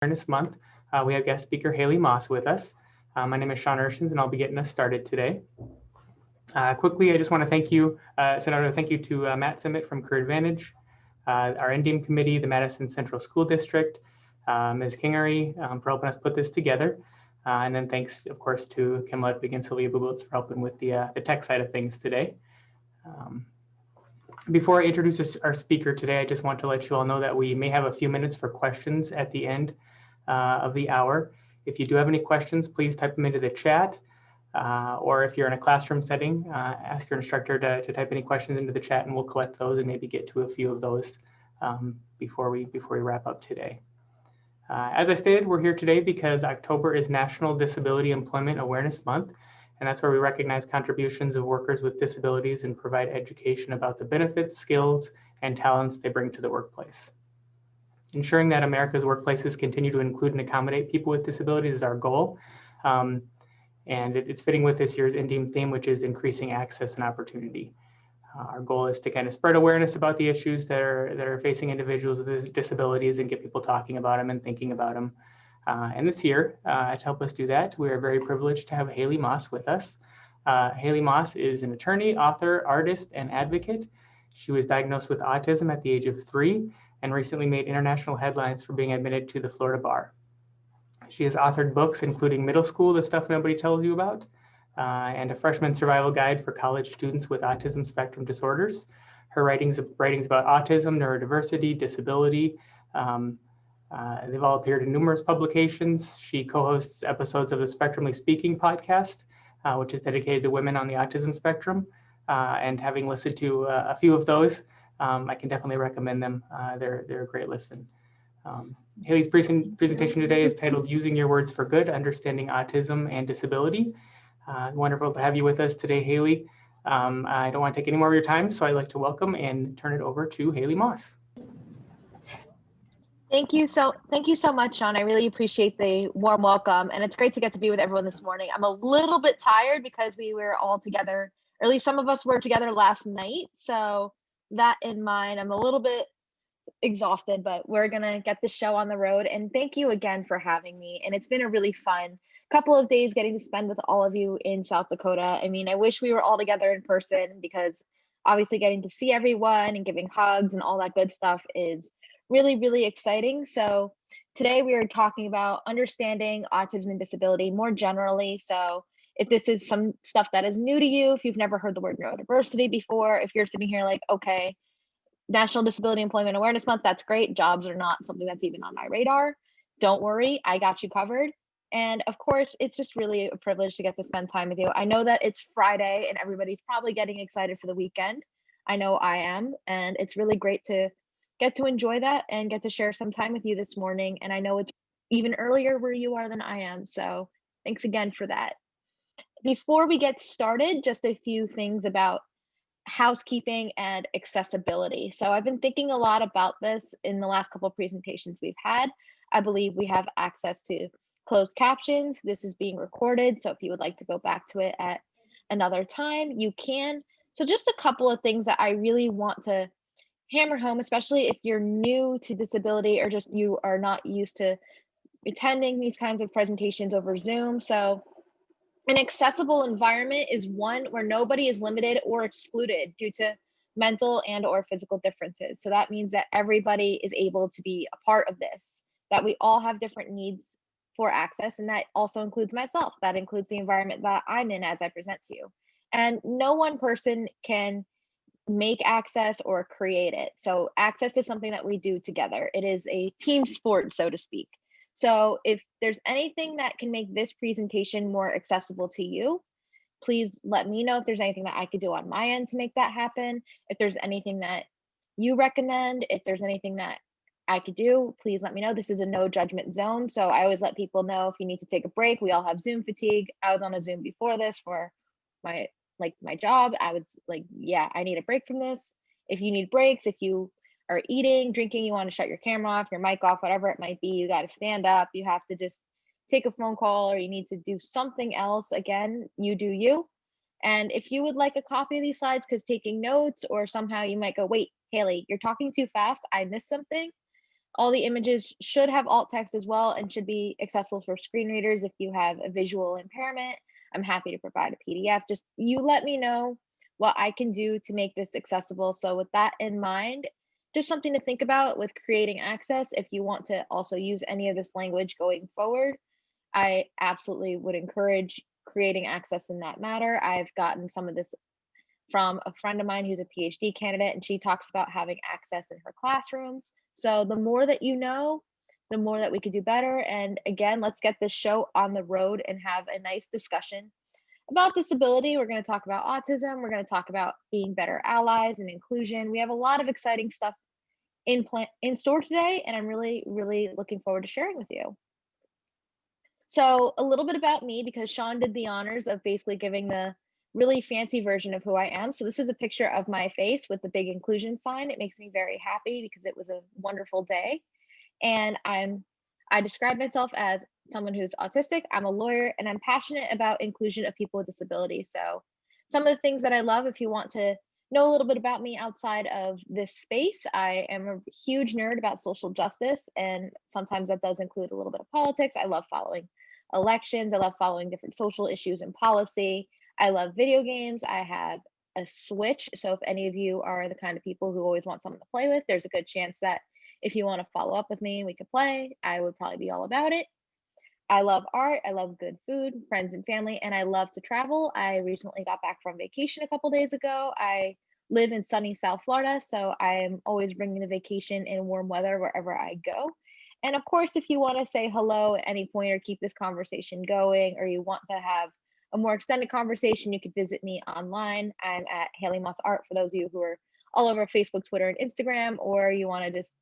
Awareness Month, we have guest speaker Haley Moss with us. My name is Sean Urshins, and I'll be getting us started today. Quickly, I just want to send out a thank you to Matt Simmet from Career Advantage, our NDEAM committee, the Madison Central School District, Ms. Kingery for helping us put this together. And then thanks, of course, to Kim Ludwig and Sylvia Bubitz for helping with the tech side of things today. Before I introduce our speaker today, I just want to let you all know that we may have a few minutes for questions at the end of the hour. If you do have any questions, please type them into the chat. Or if you're in a classroom setting, ask your instructor to type any questions into the chat, and we'll collect those and maybe get to a few of those before we wrap up today. As I stated, we're here today because October is National Disability Employment Awareness Month, and that's where we recognize contributions of workers with disabilities and provide education about the benefits, skills, and talents they bring to the workplace. Ensuring that America's workplaces continue to include and accommodate people with disabilities is our goal. And it's fitting with this year's NDEAM theme, which is increasing access and opportunity. Our goal is to kind of spread awareness about the issues that are facing individuals with disabilities and get people talking about them and thinking about them. And this year, to help us do that, we are very privileged to have Haley Moss with us. Haley Moss is an attorney, author, artist, and advocate. She was diagnosed with autism at the age of 3 and recently made international headlines for being admitted to the Florida bar. She has authored books including Middle School, The Stuff Nobody Tells You About, and a freshman survival guide for college students with autism spectrum disorders. Her writings about autism, neurodiversity, disability, they've all appeared in numerous publications. She co-hosts episodes of the Spectrumly Speaking podcast, which is dedicated to women on the autism spectrum. And having listened to a few of those, I can definitely recommend them. They're a great listen. Haley's presentation today is titled Using Your Words for Good, Understanding Autism and Disability. Wonderful to have you with us today, Haley. I don't want to take any more of your time, so I'd like to welcome and turn it over to Haley Moss. Thank you so much, Sean. I really appreciate the warm welcome, and it's great to get to be with everyone this morning. I'm a little bit tired because we were all together, or at least some of us were together last night. So that in mind, I'm a little bit exhausted, but we're gonna get the show on the road. And thank you again for having me. And it's been a really fun couple of days getting to spend with all of you in South Dakota. I mean, I wish we were all together in person because obviously getting to see everyone and giving hugs and all that good stuff is really, really exciting. So today we are talking about understanding autism and disability more generally. So if this is some stuff that is new to you, if you've never heard the word neurodiversity before, if you're sitting here like, okay, National Disability Employment Awareness Month, that's great. Jobs are not something that's even on my radar. Don't worry, I got you covered. And of course, it's just really a privilege to get to spend time with you. I know that it's Friday and everybody's probably getting excited for the weekend. I know I am, and it's really great to get to enjoy that and get to share some time with you this morning. And I know it's even earlier where you are than I am. So thanks again for that. Before we get started, just a few things about housekeeping and accessibility. So I've been thinking a lot about this in the last couple of presentations we've had. I believe we have access to closed captions. This is being recorded. So if you would like to go back to it at another time, you can. So just a couple of things that I really want to hammer home, especially if you're new to disability or just you are not used to attending these kinds of presentations over Zoom. So an accessible environment is one where nobody is limited or excluded due to mental and or physical differences. So that means that everybody is able to be a part of this, that we all have different needs for access, and that also includes myself. That includes the environment that I'm in as I present to you. And no one person can make access or create it. So access is something that we do together. It is a team sport, so to speak. So if there's anything that can make this presentation more accessible to you, please let me know if there's anything that I could do on my end to make that happen. If there's anything that you recommend, if there's anything that I could do, please let me know. This is a no judgment zone. So I always let people know if you need to take a break. We all have Zoom fatigue. I was on a Zoom before this for my job. I was like, yeah, I need a break from this. If you need breaks, if you are eating, drinking, you want to shut your camera off, your mic off, whatever it might be, you got to stand up. You have to just take a phone call, or you need to do something else. Again, you do you. And if you would like a copy of these slides because taking notes, or somehow you might go, wait, Haley, you're talking too fast, I missed something. All the images should have alt text as well and should be accessible for screen readers. If you have a visual impairment, I'm happy to provide a PDF. Just you let me know what I can do to make this accessible. So with that in mind, just something to think about with creating access. If you want to also use any of this language going forward, I absolutely would encourage creating access in that matter. I've gotten some of this from a friend of mine who's a PhD candidate, and she talks about having access in her classrooms. So the more that you know, the more that we could do better. And again, let's get this show on the road and have a nice discussion about disability. We're going to talk about autism. We're going to talk about being better allies and inclusion. We have a lot of exciting stuff in store today, and I'm really, really looking forward to sharing with you. So a little bit about me, because Sean did the honors of basically giving the really fancy version of who I am. So this is a picture of my face with the big inclusion sign. It makes me very happy because it was a wonderful day. And I describe myself as someone who's autistic, I'm a lawyer, and I'm passionate about inclusion of people with disabilities. So some of the things that I love, if you want to know a little bit about me outside of this space, I am a huge nerd about social justice, and sometimes that does include a little bit of politics. I love following elections. I love following different social issues and policy. I love video games. I have a Switch. So if any of you are the kind of people who always want someone to play with, there's a good chance that if you want to follow up with me, we could play. I would probably be all about it. I love art. I love good food, friends and family, and I love to travel. I recently got back from vacation a couple days ago. I live in sunny South Florida, so I am always bringing the vacation in warm weather wherever I go. And of course, if you want to say hello at any point or keep this conversation going, or you want to have a more extended conversation, you could visit me online. I'm at Haley Moss Art for those of you who are all over Facebook, Twitter, and Instagram, or you want to just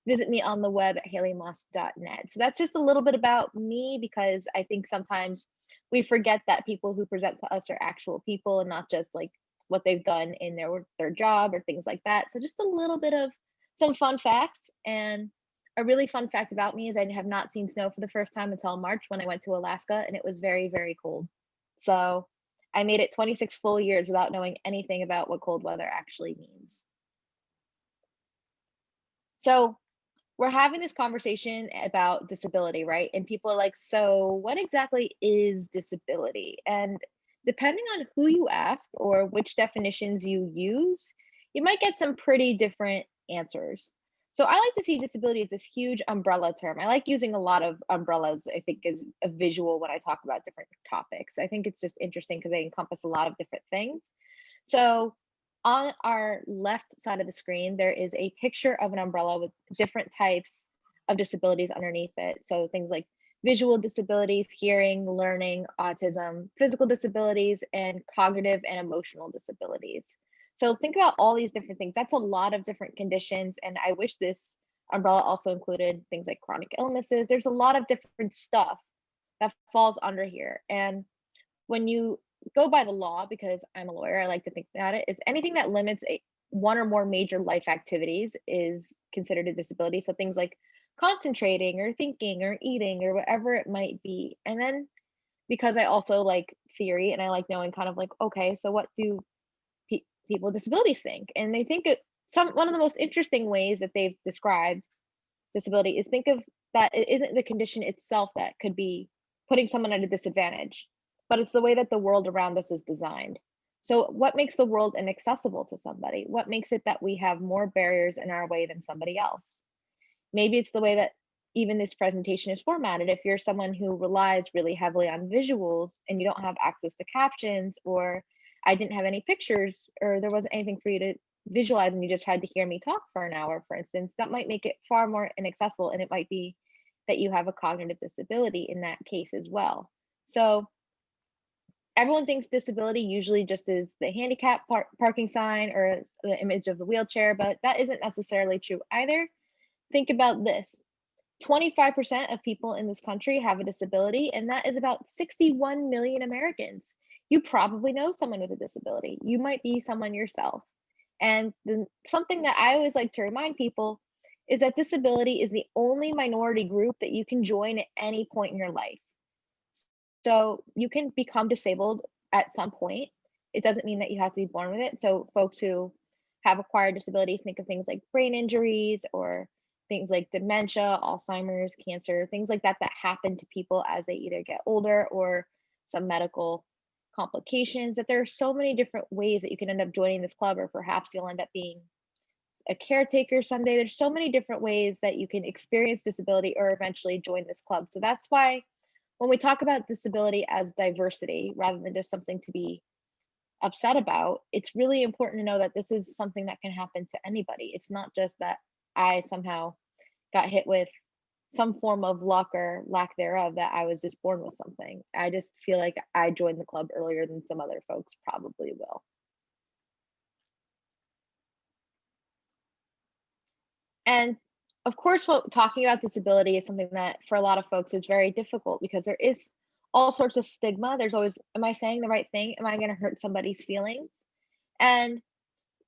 visit me on the web at haleymoss.net. So that's just a little bit about me, because I think sometimes we forget that people who present to us are actual people and not just like what they've done in their job or things like that. So just a little bit of some fun facts. And a really fun fact about me is I have not seen snow for the first time until March when I went to Alaska, and it was very, very cold. So I made it 26 full years without knowing anything about what cold weather actually means. So we're having this conversation about disability, right? And people are like, so what exactly is disability? And depending on who you ask or which definitions you use, you might get some pretty different answers. So I like to see disability as this huge umbrella term. I like using a lot of umbrellas, I think, as a visual when I talk about different topics. I think it's just interesting because they encompass a lot of different things. So on our left side of the screen, there is a picture of an umbrella with different types of disabilities underneath it. So things like visual disabilities, hearing, learning, autism, physical disabilities, and cognitive and emotional disabilities. So think about all these different things. That's a lot of different conditions. And I wish this umbrella also included things like chronic illnesses. There's a lot of different stuff that falls under here. And when you go by the law, because I'm a lawyer, I like to think about it, is anything that limits one or more major life activities is considered a disability. So things like concentrating or thinking or eating or whatever it might be. And then because I also like theory and I like knowing kind of like, okay, so what do people with disabilities think? And they think one of the most interesting ways that they've described disability is think of that it isn't the condition itself that could be putting someone at a disadvantage, but it's the way that the world around us is designed. So what makes the world inaccessible to somebody? What makes it that we have more barriers in our way than somebody else? Maybe it's the way that even this presentation is formatted. If you're someone who relies really heavily on visuals and you don't have access to captions, or I didn't have any pictures, or there wasn't anything for you to visualize and you just had to hear me talk for an hour, for instance, that might make it far more inaccessible. And it might be that you have a cognitive disability in that case as well. So everyone thinks disability usually just is the handicap parking sign or the image of the wheelchair, but that isn't necessarily true either. Think about this. 25% of people in this country have a disability, and that is about 61 million Americans. You probably know someone with a disability. You might be someone yourself. And something that I always like to remind people is that disability is the only minority group that you can join at any point in your life. So you can become disabled at some point. It doesn't mean that you have to be born with it. So folks who have acquired disabilities think of things like brain injuries or things like dementia, Alzheimer's, cancer, things like that that happen to people as they either get older or some medical complications, that there are so many different ways that you can end up joining this club, or perhaps you'll end up being a caretaker someday. There's so many different ways that you can experience disability or eventually join this club. So that's why when we talk about disability as diversity rather than just something to be upset about, it's really important to know that this is something that can happen to anybody. It's not just that I somehow got hit with some form of luck or lack thereof, that I was just born with something. I just feel like I joined the club earlier than some other folks probably will. And of course, talking about disability is something that for a lot of folks is very difficult because there is all sorts of stigma. There's always, am I saying the right thing? Am I going to hurt somebody's feelings? And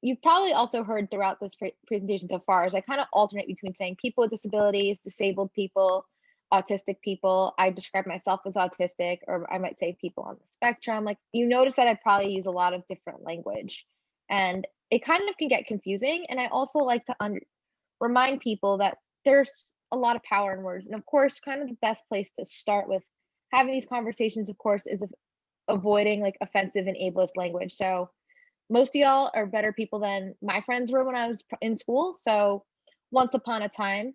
you've probably also heard throughout this presentation so far, as I kind of alternate between saying people with disabilities, disabled people, autistic people. I describe myself as autistic, or I might say people on the spectrum. Like, you notice that I probably use a lot of different language, and it kind of can get confusing. And I also like to remind people that there's a lot of power in words. And of course, kind of the best place to start with having these conversations, of course, is avoiding like offensive and ableist language. So most of y'all are better people than my friends were when I was in school. So once upon a time,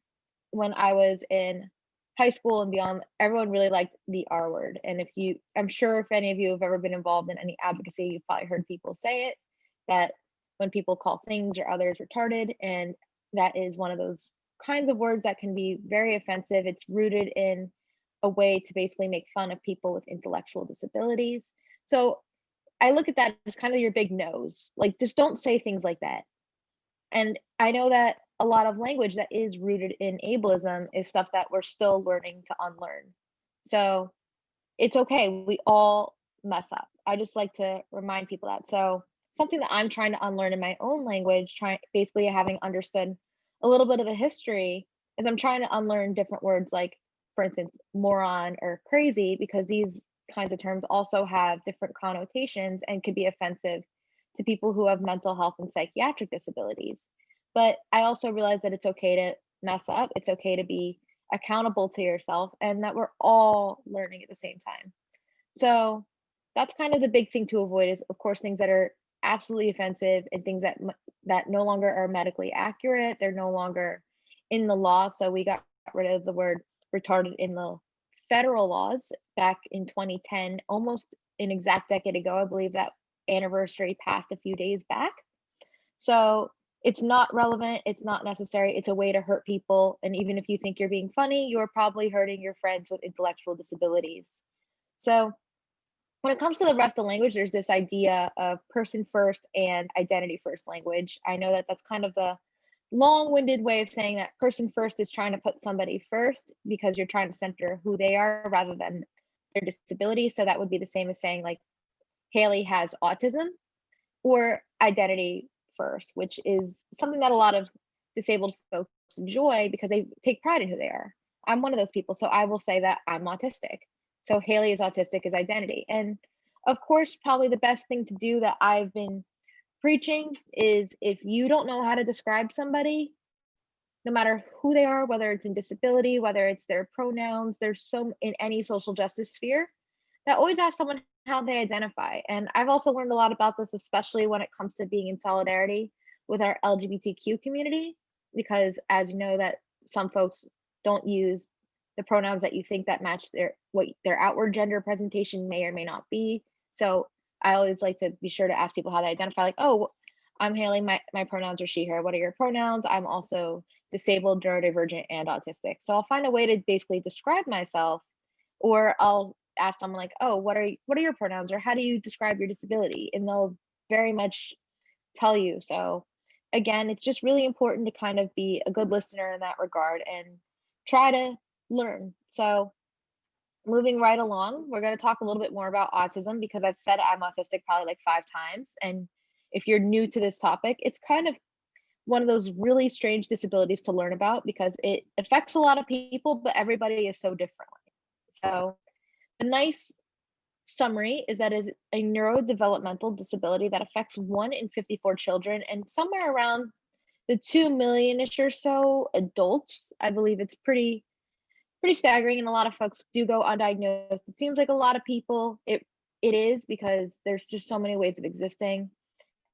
when I was in high school and beyond, everyone really liked the R word. And I'm sure if any of you have ever been involved in any advocacy, you've probably heard people say it, that when people call things or others retarded, and that is one of those kinds of words that can be very offensive. It's rooted in a way to basically make fun of people with intellectual disabilities. So I look at that as kind of your big nose. Like, just don't say things like that. And I know that a lot of language that is rooted in ableism is stuff that we're still learning to unlearn. So it's okay. We all mess up. I just like to remind people that. So something that I'm trying to unlearn in my own language, basically having understood a little bit of the history, is I'm trying to unlearn different words like, for instance, moron or crazy, because these kinds of terms also have different connotations and could be offensive to people who have mental health and psychiatric disabilities. But I also realize that it's okay to mess up. It's okay to be accountable to yourself, and that we're all learning at the same time. So that's kind of the big thing to avoid, is of course things that are absolutely offensive and things that no longer are medically accurate. They're no longer in the law. So we got rid of the word retarded in the federal laws back in 2010, almost an exact decade ago. I believe that anniversary passed a few days back. So it's not relevant, it's not necessary, it's a way to hurt people. And even if you think you're being funny, you're probably hurting your friends with intellectual disabilities. So when it comes to the rest of language, there's this idea of person first and identity first language. I know that that's kind of the long-winded way of saying that person first is trying to put somebody first because you're trying to center who they are rather than their disability. So that would be the same as saying like Haley has autism, or identity first, which is something that a lot of disabled folks enjoy because they take pride in who they are. I'm one of those people, so I will say that I'm autistic. So Haley is autistic is identity. And of course, probably the best thing to do that I've been preaching is, if you don't know how to describe somebody, no matter who they are, whether it's in disability, whether it's their pronouns, there's so in any social justice sphere, that always ask someone how they identify. And I've also learned a lot about this, especially when it comes to being in solidarity with our LGBTQ community, because as you know, that some folks don't use the pronouns that you think that match what their outward gender presentation may or may not be. So I always like to be sure to ask people how they identify, like, oh, I'm Haley, my pronouns are she, her. What are your pronouns? I'm also disabled, neurodivergent, and autistic. So I'll find a way to basically describe myself, or I'll ask someone like, oh, what are your pronouns, or how do you describe your disability? And they'll very much tell you. So again, it's just really important to kind of be a good listener in that regard and try to learn. So moving right along, we're going to talk a little bit more about autism, because I've said I'm autistic probably like 5 times. And if you're new to this topic, it's kind of one of those really strange disabilities to learn about, because it affects a lot of people, but everybody is so differently. So the nice summary is that it is a neurodevelopmental disability that affects 1 in 54 children, and somewhere around the 2 million-ish or so adults, I believe it's pretty staggering, and a lot of folks do go undiagnosed. It seems like a lot of people, it is because there's just so many ways of existing,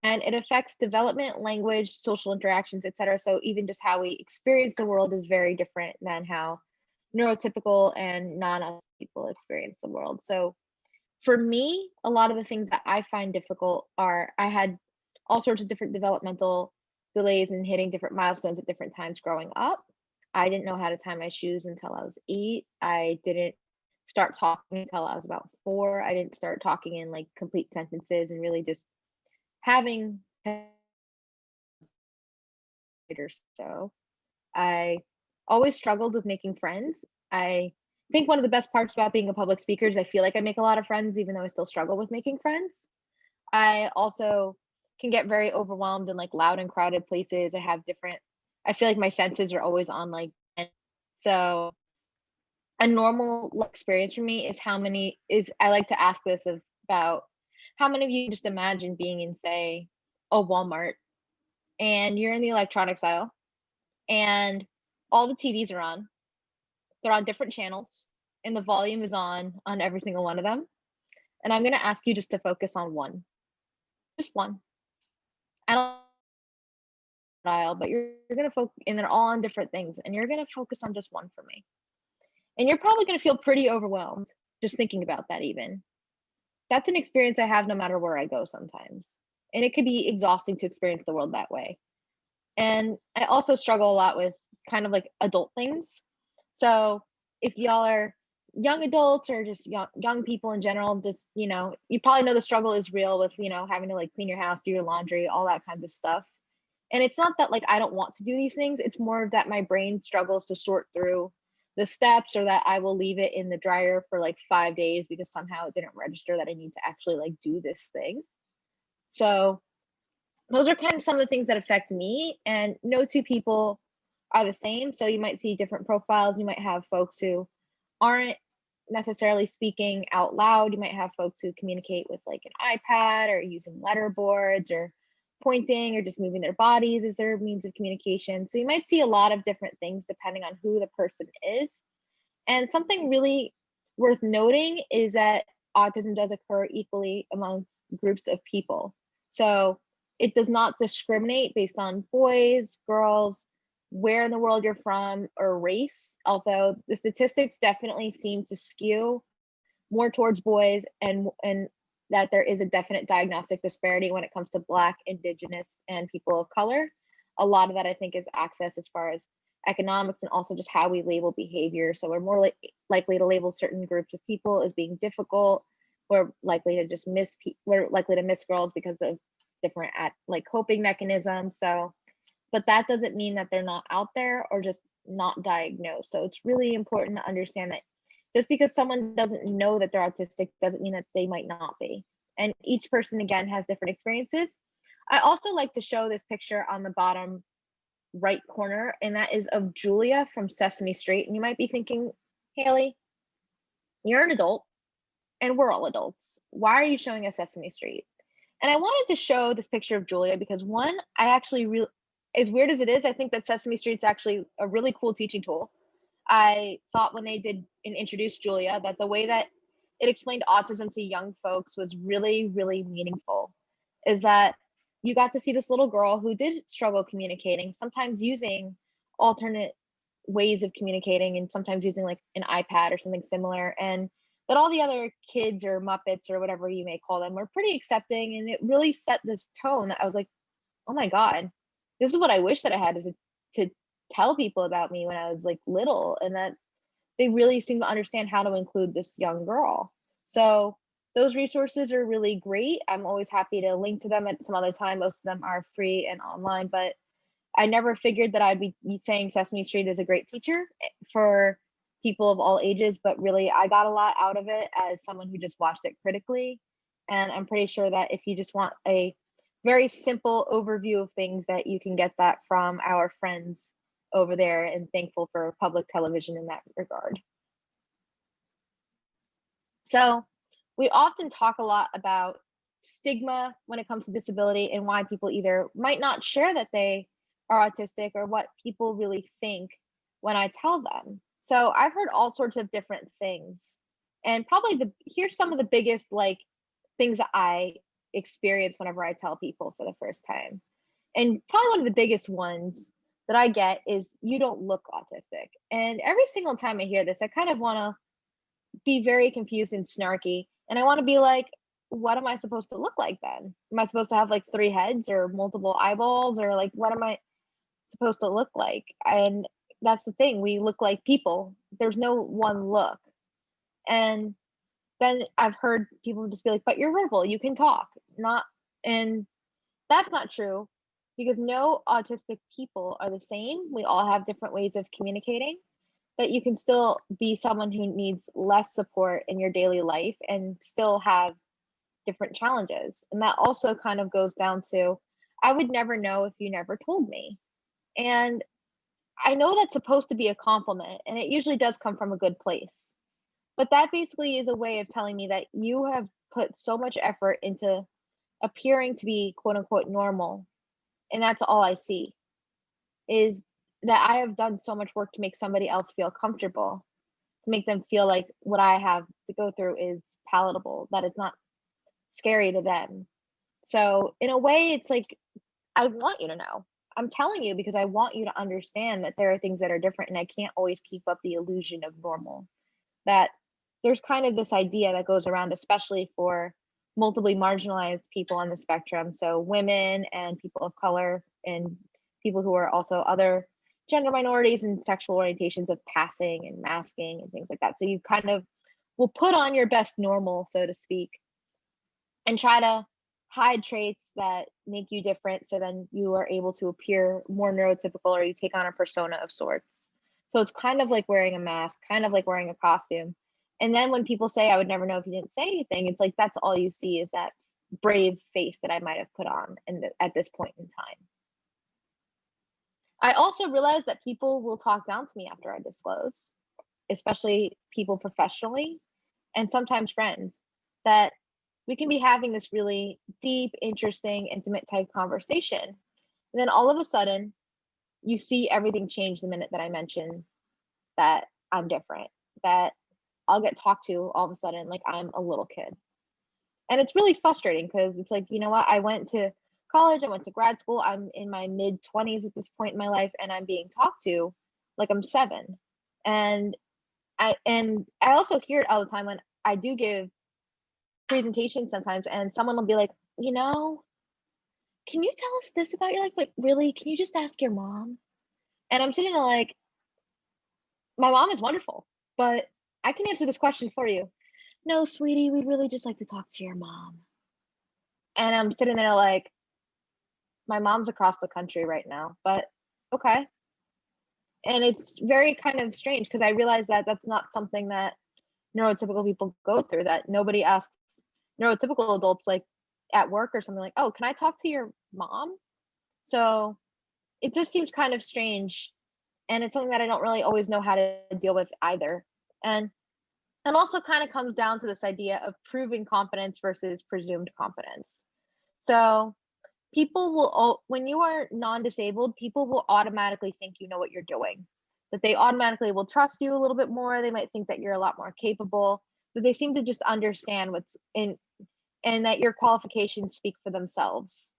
and it affects development, language, social interactions, etc. So even just how we experience the world is very different than how neurotypical and non-autistic people experience the world. So for me, a lot of the things that I find difficult are I had all sorts of different developmental delays and hitting different milestones at different times growing up. I didn't know how to tie my shoes until I was 8. I didn't start talking until I was about 4. I didn't start talking in like complete sentences and really just having or so. I always struggled with making friends. I think one of the best parts about being a public speaker is I feel like I make a lot of friends, even though I still struggle with making friends. I also can get very overwhelmed in like loud and crowded places. I feel like my senses are always on like 10. So a normal experience for me is I like to ask this about how many of you can just imagine being in, say, a Walmart, and you're in the electronics aisle and all the TVs are on. They're on different channels and the volume is on every single one of them. And I'm going to ask you just to focus on one. Just one. I don't aisle, but you're going to focus, and they're all on different things, and you're going to focus on just one for me. And you're probably going to feel pretty overwhelmed just thinking about that even. That's an experience I have no matter where I go sometimes. And it could be exhausting to experience the world that way. And I also struggle a lot with kind of like adult things. So if y'all are young adults or just young people in general, just, you probably know the struggle is real with, having to like clean your house, do your laundry, all that kinds of stuff. And it's not that like I don't want to do these things. It's more that my brain struggles to sort through the steps, or that I will leave it in the dryer for like 5 days because somehow it didn't register that I need to actually like do this thing. So those are kind of some of the things that affect me, and no two people are the same. So you might see different profiles. You might have folks who aren't necessarily speaking out loud. You might have folks who communicate with like an iPad or using letterboards or pointing or just moving their bodies as their means of communication. So you might see a lot of different things depending on who the person is. And something really worth noting is that autism does occur equally amongst groups of people. So it does not discriminate based on boys, girls, where in the world you're from, or race, although the statistics definitely seem to skew more towards boys, and that there is a definite diagnostic disparity when it comes to Black, Indigenous, and people of color. A lot of that, I think, is access as far as economics and also just how we label behavior. So we're more likely to label certain groups of people as being difficult. We're likely to just miss girls because of different coping mechanisms. So, but that doesn't mean that they're not out there or just not diagnosed. So it's really important to understand that just because someone doesn't know that they're autistic doesn't mean that they might not be. And each person, again, has different experiences. I also like to show this picture on the bottom right corner, and that is of Julia from Sesame Street. And you might be thinking, Haley, you're an adult and we're all adults. Why are you showing us Sesame Street? And I wanted to show this picture of Julia because, one, I actually as weird as it is, I think that Sesame Street's actually a really cool teaching tool. I thought when they did and introduced Julia that the way that it explained autism to young folks was really, really meaningful. Is that you got to see this little girl who did struggle communicating, sometimes using alternate ways of communicating and sometimes using like an iPad or something similar, and that all the other kids or Muppets or whatever you may call them were pretty accepting. And it really set this tone that I was like, oh my God, this is what I wish that I had to tell people about me when I was like little, and that they really seem to understand how to include this young girl. So those resources are really great. I'm always happy to link to them at some other time. Most of them are free and online, but I never figured that I'd be saying Sesame Street is a great teacher for people of all ages, but really I got a lot out of it as someone who just watched it critically. And I'm pretty sure that if you just want a very simple overview of things, that you can get that from our friends over there, and thankful for public television in that regard. So we often talk a lot about stigma when it comes to disability and why people either might not share that they are autistic or what people really think when I tell them. So I've heard all sorts of different things. And probably here's some of the biggest like things that I experience whenever I tell people for the first time. And probably one of the biggest ones that I get is you don't look autistic. And every single time I hear this, I kind of want to be very confused and snarky. And I want to be like, what am I supposed to look like then? Am I supposed to have like 3 heads or multiple eyeballs, or like what am I supposed to look like? And that's the thing, we look like people. There's no one look. And then I've heard people just be like, but you're verbal, you can talk. Not, and that's not true, because no autistic people are the same. We all have different ways of communicating, that you can still be someone who needs less support in your daily life and still have different challenges. And that also kind of goes down to, I would never know if you never told me. And I know that's supposed to be a compliment, and it usually does come from a good place. But that basically is a way of telling me that you have put so much effort into appearing to be quote unquote normal. And that's all I see, is that I have done so much work to make somebody else feel comfortable, to make them feel like what I have to go through is palatable, that it's not scary to them. So in a way, it's like, I want you to know. I'm telling you because I want you to understand that there are things that are different, and I can't always keep up the illusion of normal. That there's kind of this idea that goes around, especially for multiply marginalized people on the spectrum. So women and people of color and people who are also other gender minorities and sexual orientations, of passing and masking and things like that. So you kind of will put on your best normal, so to speak, and try to hide traits that make you different, so then you are able to appear more neurotypical, or you take on a persona of sorts. So it's kind of like wearing a mask, kind of like wearing a costume. And then when people say, I would never know if you didn't say anything, it's like, that's all you see, is that brave face that I might have put on at this point in time. I also realize that people will talk down to me after I disclose, especially people professionally and sometimes friends, that we can be having this really deep, interesting, intimate type conversation. And then all of a sudden, you see everything change the minute that I mention that I'm different, that I'll get talked to all of a sudden like I'm a little kid. And it's really frustrating, because it's like, you know what? I went to college, I went to grad school, I'm in my mid 20s at this point in my life, and I'm being talked to like I'm 7. And I also hear it all the time when I do give presentations sometimes, and someone will be like, you know, can you tell us this about your life? Like, really? Can you just ask your mom? And I'm sitting there like, my mom is wonderful, but I can answer this question for you. No, sweetie, we'd really just like to talk to your mom. And I'm sitting there like, my mom's across the country right now, but okay. And it's very kind of strange, because I realize that that's not something that neurotypical people go through, that nobody asks neurotypical adults like at work or something like, oh, can I talk to your mom? So it just seems kind of strange. And it's something that I don't really always know how to deal with either. And also kind of comes down to this idea of proven competence versus presumed competence. So people will, when you are non-disabled, people will automatically think you know what you're doing, that they automatically will trust you a little bit more. They might think that you're a lot more capable, that they seem to just understand what's in, and that your qualifications speak for themselves.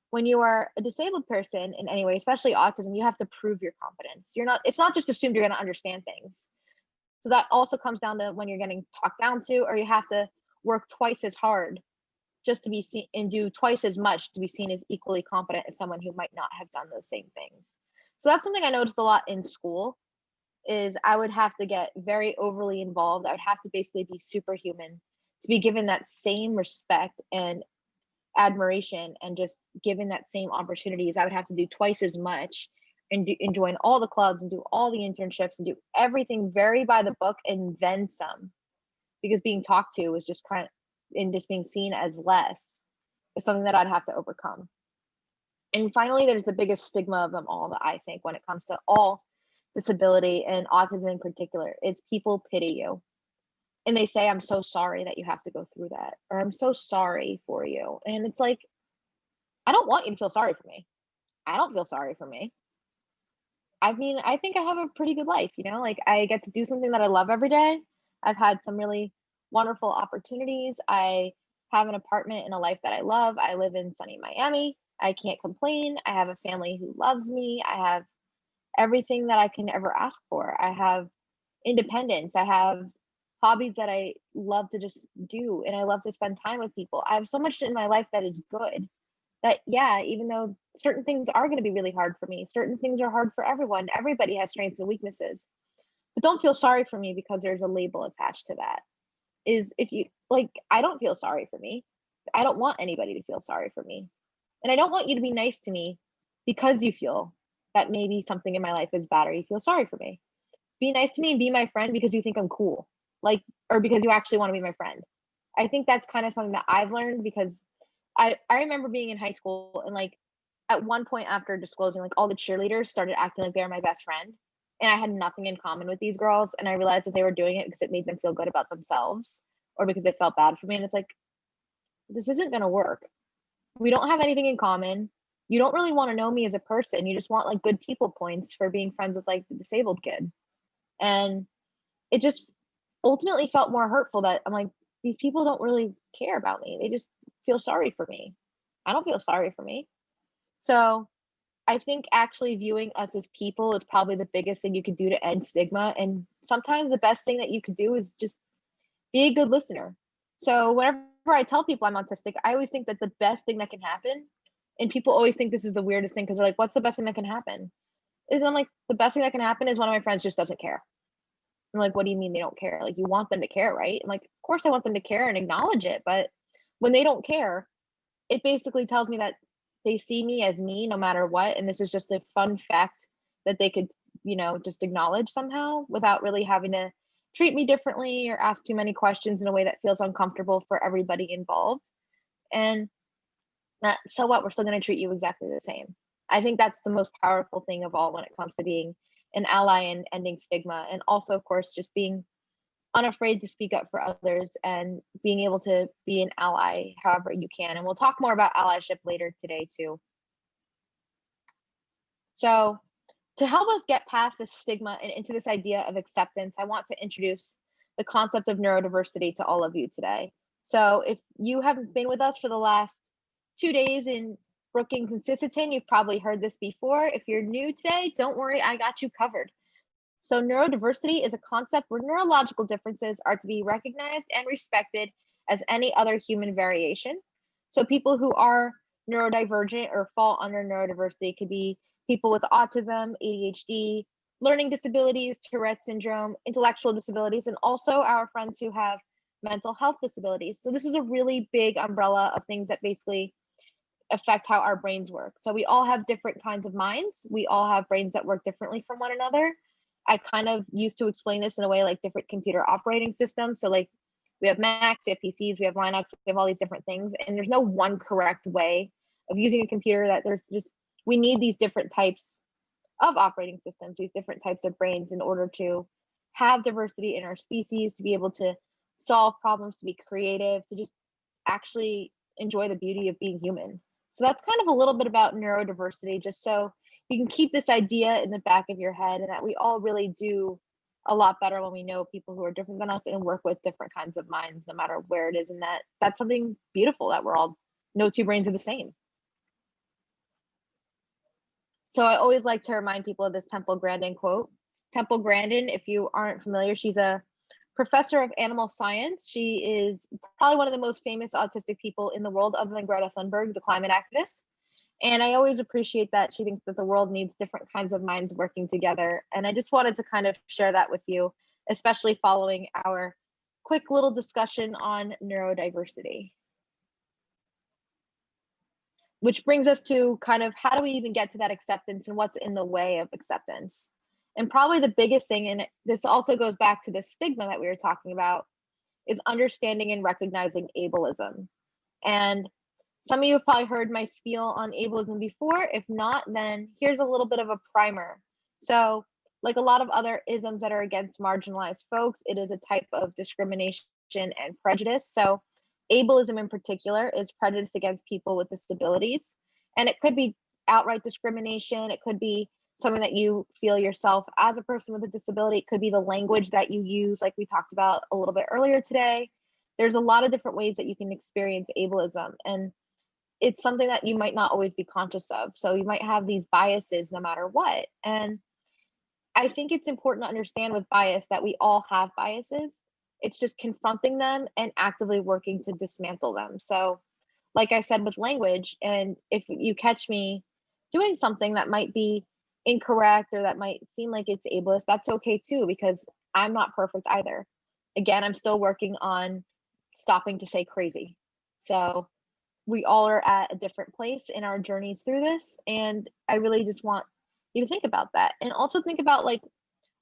When you are a disabled person in any way, especially autism, you have to prove your competence. It's not just assumed you're going to understand things. So that also comes down to when you're getting talked down to, or you have to work twice as hard just to be seen, and do twice as much to be seen as equally competent as someone who might not have done those same things. So that's something I noticed a lot in school, is I would have to get very overly involved. I would have to basically be superhuman to be given that same respect and admiration, and just given that same opportunities. I would have to do twice as much, and join all the clubs and do all the internships and do everything very by the book and then some, because being talked to was just kind of, and just being seen as less, is something that I'd have to overcome. And finally, there's the biggest stigma of them all, that I think, when it comes to all disability and autism in particular, is people pity you. And they say, I'm so sorry that you have to go through that, or I'm so sorry for you. And it's like, I don't want you to feel sorry for me. I don't feel sorry for me. I mean, I think I have a pretty good life, you know, like I get to do something that I love every day. I've had some really wonderful opportunities. I have an apartment in a life that I love. I live in sunny Miami. I can't complain. I have a family who loves me. I have everything that I can ever ask for. I have independence. I have hobbies that I love to just do, and I love to spend time with people. I have so much in my life that is good that, yeah, even though certain things are going to be really hard for me, certain things are hard for everyone. Everybody has strengths and weaknesses. But don't feel sorry for me because there's a label attached to that. Is if you like, I don't feel sorry for me. I don't want anybody to feel sorry for me. And I don't want you to be nice to me because you feel that maybe something in my life is bad or you feel sorry for me. Be nice to me and be my friend because you think I'm cool. Like, or because you actually want to be my friend. I think that's kind of something that I've learned because I remember being in high school and like at one point after disclosing, like all the cheerleaders started acting like they were my best friend. And I had nothing in common with these girls. And I realized that they were doing it because it made them feel good about themselves or because they felt bad for me. And it's like, this isn't going to work. We don't have anything in common. You don't really want to know me as a person. You just want like good people points for being friends with like the disabled kid. And it just ultimately felt more hurtful that I'm like, these people don't really care about me. They just feel sorry for me. I don't feel sorry for me. So I think actually viewing us as people is probably the biggest thing you could do to end stigma. And sometimes the best thing that you could do is just be a good listener. So whenever I tell people I'm autistic, I always think that the best thing that can happen, and people always think this is the weirdest thing because they're like, what's the best thing that can happen? Is I'm like, the best thing that can happen is one of my friends just doesn't care. I'm like, what do you mean they don't care? Like, you want them to care, right? I'm like, of course I want them to care and acknowledge it. But when they don't care, it basically tells me that they see me as me no matter what. And this is just a fun fact that they could, you know, just acknowledge somehow without really having to treat me differently or ask too many questions in a way that feels uncomfortable for everybody involved. And so what? We're still going to treat you exactly the same. I think that's the most powerful thing of all when it comes to being an ally and ending stigma. And also, of course, just being unafraid to speak up for others and being able to be an ally however you can. And we'll talk more about allyship later today too. So to help us get past this stigma and into this idea of acceptance, I want to introduce the concept of neurodiversity to all of you today. So if you haven't been with us for the last 2 days in Brookings and Sisseton, you've probably heard this before. If you're new today, don't worry, I got you covered. So neurodiversity is a concept where neurological differences are to be recognized and respected as any other human variation. So people who are neurodivergent or fall under neurodiversity could be people with autism, ADHD, learning disabilities, Tourette syndrome, intellectual disabilities, and also our friends who have mental health disabilities. So this is a really big umbrella of things that basically affect how our brains work. So we all have different kinds of minds. We all have brains that work differently from one another. I kind of used to explain this in a way like different computer operating systems. So like we have Macs, we have PCs, we have Linux, we have all these different things, and there's no one correct way of using a computer. That there's just, we need these different types of operating systems, these different types of brains in order to have diversity in our species, to be able to solve problems, to be creative, to just actually enjoy the beauty of being human. So that's kind of a little bit about neurodiversity, just so you can keep this idea in the back of your head and that we all really do a lot better when we know people who are different than us and work with different kinds of minds, no matter where it is. And that's something beautiful, that we're all, no two brains are the same. So I always like to remind people of this Temple Grandin quote. Temple Grandin, if you aren't familiar, she's a professor of animal science. She is probably one of the most famous autistic people in the world, other than Greta Thunberg, the climate activist. And I always appreciate that she thinks that the world needs different kinds of minds working together. And I just wanted to kind of share that with you, especially following our quick little discussion on neurodiversity. Which brings us to kind of how do we even get to that acceptance and what's in the way of acceptance? And probably the biggest thing, and this also goes back to the stigma that we were talking about, is understanding and recognizing ableism. And some of you have probably heard my spiel on ableism before. If not, then here's a little bit of a primer. So like a lot of other isms that are against marginalized folks, it is a type of discrimination and prejudice. So ableism in particular is prejudice against people with disabilities. And it could be outright discrimination. It could be something that you feel yourself as a person with a disability. It could be the language that you use, like we talked about a little bit earlier today. There's a lot of different ways that you can experience ableism, and it's something that you might not always be conscious of. So you might have these biases no matter what. And I think it's important to understand with bias that we all have biases. It's just confronting them and actively working to dismantle them. So like I said with language, and if you catch me doing something that might be incorrect or that might seem like it's ableist, that's okay too, because I'm not perfect either. Again, I'm still working on stopping to say crazy. So we all are at a different place in our journeys through this. And I really just want you to think about that. And also think about like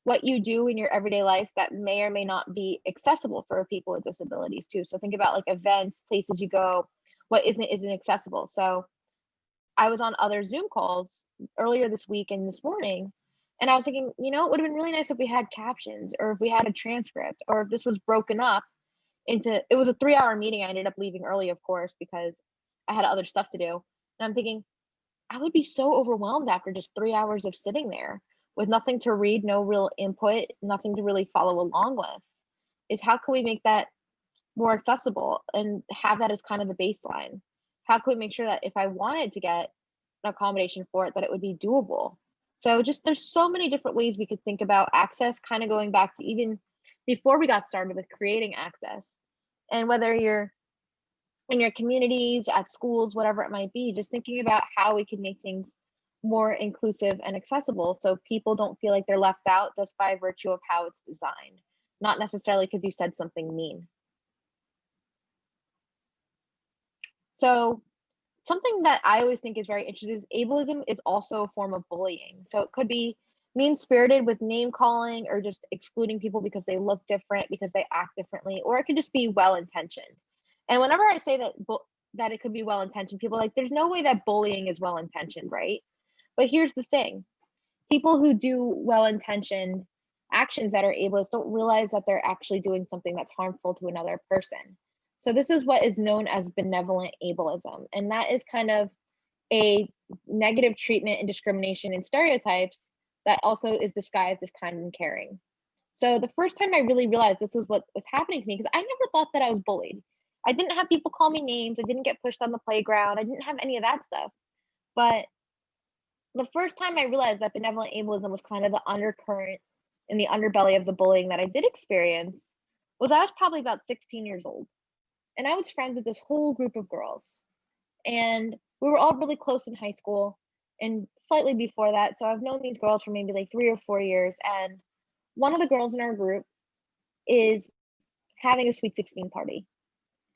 what you do in your everyday life that may or may not be accessible for people with disabilities too. So think about like events, places you go, what isn't accessible. So I was on other Zoom calls earlier this week and this morning, and I was thinking, you know, it would have been really nice if we had captions or if we had a transcript or if this was broken up into, it was a 3-hour meeting. I ended up leaving early, of course, because I had other stuff to do. And I'm thinking, I would be so overwhelmed after just 3 hours of sitting there with nothing to read, no real input, nothing to really follow along with. Is how can we make that more accessible and have that as kind of the baseline? How can we make sure that if I wanted to get an accommodation for it, that it would be doable? So just there's so many different ways we could think about access, kind of going back to even before we got started with creating access. And whether you're in your communities, at schools, whatever it might be, just thinking about how we can make things more inclusive and accessible so people don't feel like they're left out just by virtue of how it's designed, not necessarily because you said something mean. So something that I always think is very interesting is ableism is also a form of bullying. So it could be mean-spirited with name calling or just excluding people because they look different, because they act differently, or it could just be well-intentioned. And whenever I say that it could be well-intentioned, people are like, there's no way that bullying is well-intentioned, right? But here's the thing. People who do well-intentioned actions that are ableist don't realize that they're actually doing something that's harmful to another person. So this is what is known as benevolent ableism. And that is kind of a negative treatment and discrimination and stereotypes that also is disguised as kind and caring. So the first time I really realized this was what was happening to me, because I never thought that I was bullied. I didn't have people call me names. I didn't get pushed on the playground. I didn't have any of that stuff. But the first time I realized that benevolent ableism was kind of the undercurrent in the underbelly of the bullying that I did experience was I was probably about 16 years old. And I was friends with this whole group of girls. And we were all really close in high school and slightly before that. So I've known these girls for maybe like 3 or 4 years. And one of the girls in our group is having a sweet 16 party.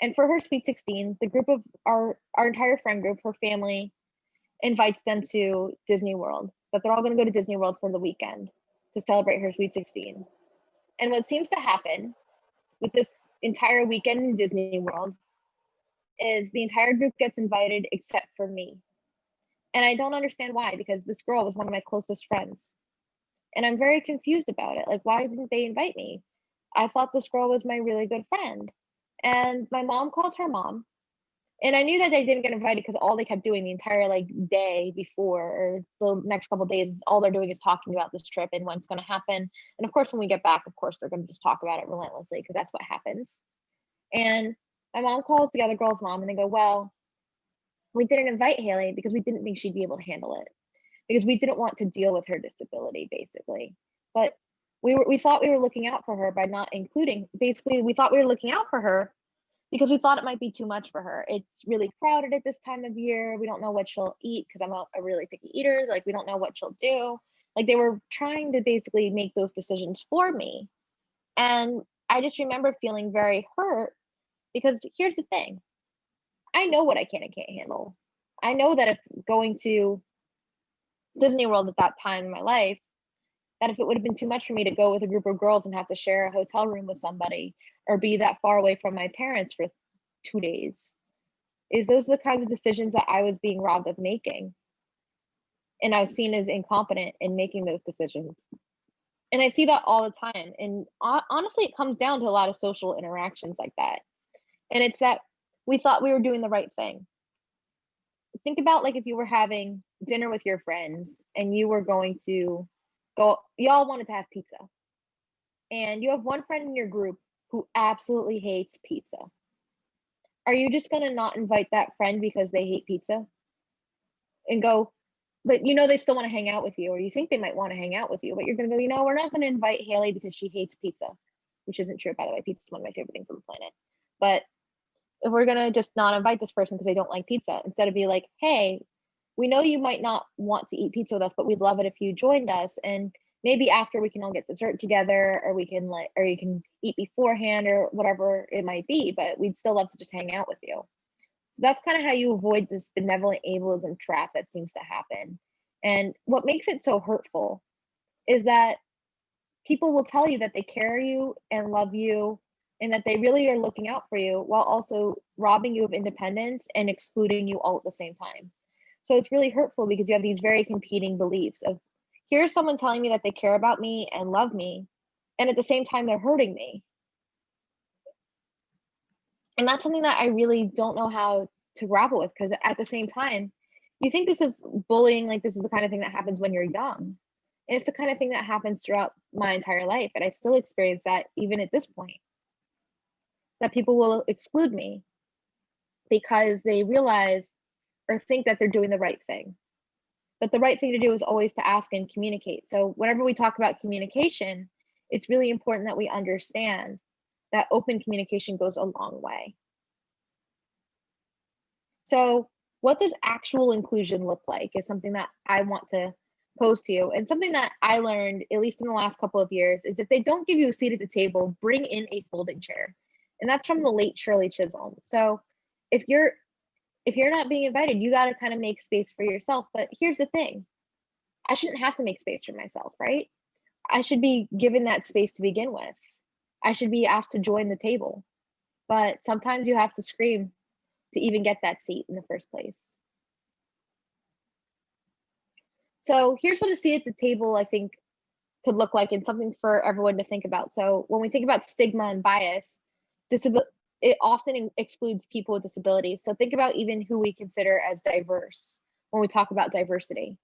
And for her sweet 16, the group of our entire friend group, her family, invites them to Disney World, that they're all going to go to Disney World for the weekend to celebrate her sweet 16. And what seems to happen with this entire weekend in Disney World is the entire group gets invited except for me. And I don't understand why, because this girl was one of my closest friends. And I'm very confused about it. Like, why didn't they invite me? I thought this girl was my really good friend. And my mom calls her mom. And I knew that they didn't get invited because all they kept doing the entire like day before or the next couple of days, all they're doing is talking about this trip and when it's going to happen. And of course, when we get back, of course, they're going to just talk about it relentlessly because that's what happens. And my mom calls the other girl's mom and they go, well, we didn't invite Haley because we didn't think she'd be able to handle it, because we didn't want to deal with her disability, basically. But we thought we were looking out for her by not including, basically, we thought we were looking out for her because we thought it might be too much for her. It's really crowded at this time of year. We don't know what she'll eat because I'm a really picky eater. Like, we don't know what she'll do. Like, they were trying to basically make those decisions for me. And I just remember feeling very hurt because here's the thing. I know what I can and can't handle. I know that if going to Disney World at that time in my life, that if it would have been too much for me to go with a group of girls and have to share a hotel room with somebody or be that far away from my parents for 2 days, is those are the kinds of decisions that I was being robbed of making. And I was seen as incompetent in making those decisions. And I see that all the time. And honestly, it comes down to a lot of social interactions like that. And it's that we thought we were doing the right thing. Think about like if you were having dinner with your friends and you were going to go, y'all wanted to have pizza, and you have one friend in your group who absolutely hates pizza. Are you just going to not invite that friend because they hate pizza and go, but you know they still want to hang out with you, or you think they might want to hang out with you, but you're going to go, you know, we're not going to invite Haley because she hates pizza, which isn't true, by the way. Pizza is one of my favorite things on the planet. But if we're going to just not invite this person because they don't like pizza, instead of be like, hey, we know you might not want to eat pizza with us, but we'd love it if you joined us. And maybe after we can all get dessert together, or we can or you can eat beforehand, or whatever it might be, but we'd still love to just hang out with you. So that's kind of how you avoid this benevolent ableism trap that seems to happen. And what makes it so hurtful is that people will tell you that they care you and love you and that they really are looking out for you, while also robbing you of independence and excluding you all at the same time. So it's really hurtful because you have these very competing beliefs of, here's someone telling me that they care about me and love me, and at the same time they're hurting me. And that's something that I really don't know how to grapple with, because at the same time, you think this is bullying, like this is the kind of thing that happens when you're young. And it's the kind of thing that happens throughout my entire life. And I still experience that even at this point, that people will exclude me because they realize or think that they're doing the right thing. But the right thing to do is always to ask and communicate. So whenever we talk about communication, it's really important that we understand that open communication goes a long way. So what does actual inclusion look like is something that I want to pose to you. And something that I learned, at least in the last couple of years, is if they don't give you a seat at the table, bring in a folding chair. And that's from the late Shirley Chisholm. So if you're not being invited, you got to kind of make space for yourself. But here's the thing, I shouldn't have to make space for myself, right? I should be given that space to begin with. I should be asked to join the table. But sometimes you have to scream to even get that seat in the first place. So here's what a seat at the table, I think, could look like, and something for everyone to think about. So when we think about stigma and bias, it often excludes people with disabilities. So think about even who we consider as diverse when we talk about diversity.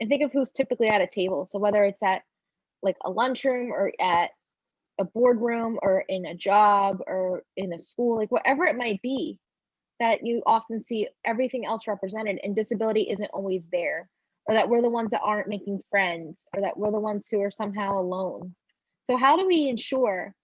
And think of who's typically at a table. So whether it's at like a lunchroom, or at a boardroom, or in a job, or in a school, like whatever it might be, that you often see everything else represented and disability isn't always there, or that we're the ones that aren't making friends, or that we're the ones who are somehow alone. So how do we ensure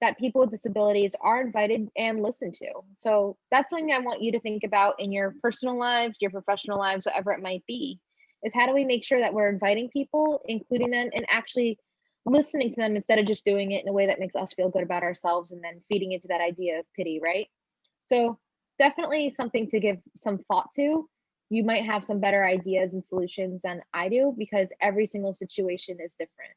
that people with disabilities are invited and listened to? So that's something I want you to think about in your personal lives, your professional lives, whatever it might be, is how do we make sure that we're inviting people, including them, and actually listening to them instead of just doing it in a way that makes us feel good about ourselves and then feeding into that idea of pity, right? So definitely something to give some thought to. You might have some better ideas and solutions than I do, because every single situation is different.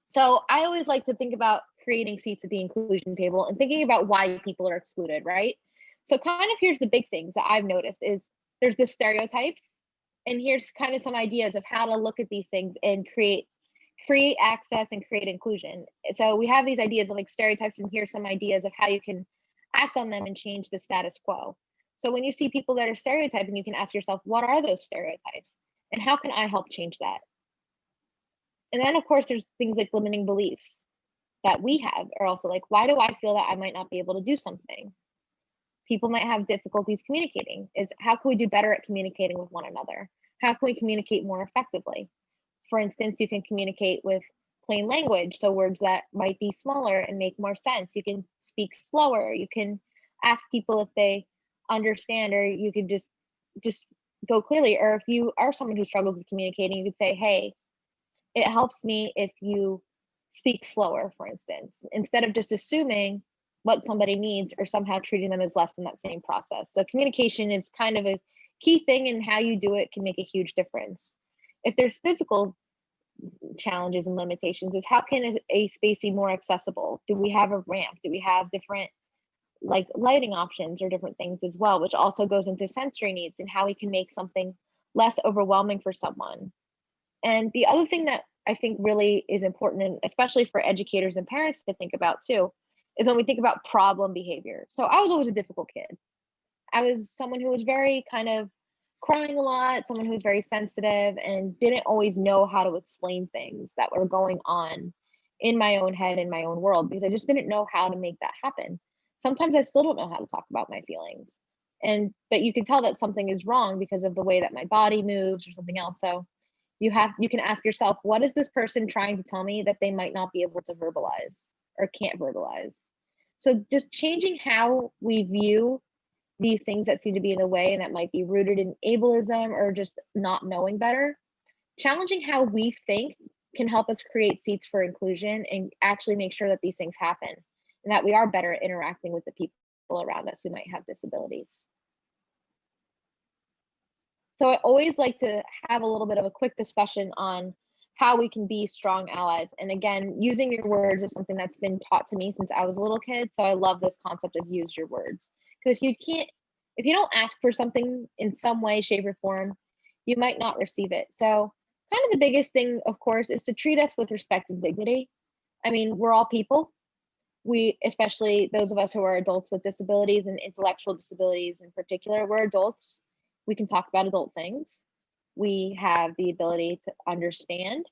So I always like to think about creating seats at the inclusion table and thinking about why people are excluded, right? So kind of here's the big things that I've noticed is there's the stereotypes, and here's kind of some ideas of how to look at these things and create access and create inclusion. So we have these ideas of like stereotypes, and here's some ideas of how you can act on them and change the status quo. So when you see people that are stereotyping, you can ask yourself, what are those stereotypes? And how can I help change that? And then of course, there's things like limiting beliefs that we have are also like, why do I feel that I might not be able to do something? People might have difficulties communicating. Is how can we do better at communicating with one another? How can we communicate more effectively? For instance, you can communicate with plain language, so words that might be smaller and make more sense. You can speak slower. You can ask people if they understand, or you can just go clearly. Or if you are someone who struggles with communicating, you could say, hey, it helps me if you speak slower, for instance, instead of just assuming what somebody needs or somehow treating them as less in that same process. So communication is kind of a key thing, and how you do it can make a huge difference. If there's physical challenges and limitations, is how can a space be more accessible? Do we have a ramp? Do we have different like lighting options or different things as well, which also goes into sensory needs and how we can make something less overwhelming for someone. And the other thing that I think really is important, and especially for educators and parents to think about too, is when we think about problem behavior. So I was always a difficult kid. I was someone who was very kind of crying a lot, someone who was very sensitive and didn't always know how to explain things that were going on in my own head, in my own world, because I just didn't know how to make that happen. Sometimes I still don't know how to talk about my feelings. But you can tell that something is wrong because of the way that my body moves or something else. So you can ask yourself, what is this person trying to tell me that they might not be able to verbalize or can't verbalize? So just changing how we view these things that seem to be in the way and that might be rooted in ableism or just not knowing better, challenging how we think can help us create seats for inclusion and actually make sure that these things happen and that we are better at interacting with the people around us who might have disabilities. So I always like to have a little bit of a quick discussion on how we can be strong allies. And again, using your words is something that's been taught to me since I was a little kid. So I love this concept of use your words. Because if you don't ask for something in some way, shape, or form, you might not receive it. So kind of the biggest thing, of course, is to treat us with respect and dignity. I mean, we're all people. Especially those of us who are adults with disabilities and intellectual disabilities in particular, we're adults. We can talk about adult things. We have the ability to understand.